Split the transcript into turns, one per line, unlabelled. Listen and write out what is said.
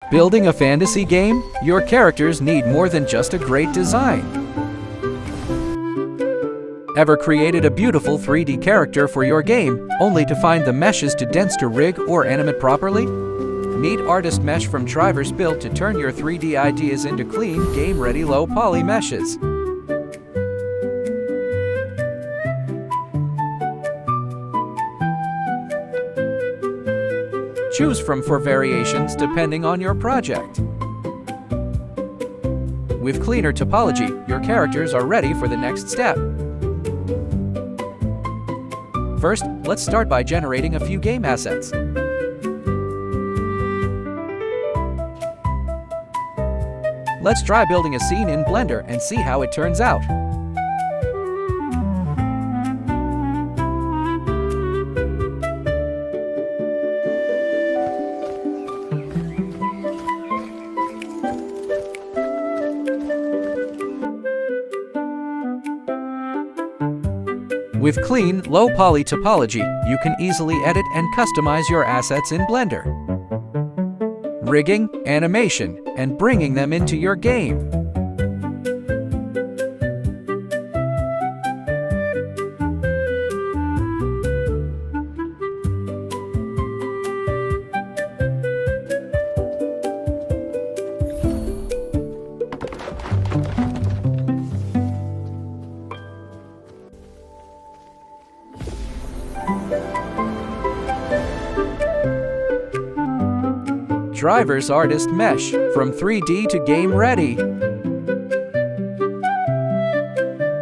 Building a fantasy game? Your characters need more than just a great design. Ever created a beautiful 3D character for your game, only to find the mesh is too dense to rig or animate properly? Meet Artist Mesh from Triverse, built to turn your 3D ideas into clean, game-ready low-poly meshes. Choose from 4 variations depending on your project. With cleaner topology, your characters are ready for the next step. First, let's start by generating a few game assets. Let's try building a scene in Blender and see how it turns out. With clean, low-poly topology, you can easily edit and customize your assets in Blender, rigging, animation, and bringing them into your game. Triverse Artist Mesh, from 3D to game ready.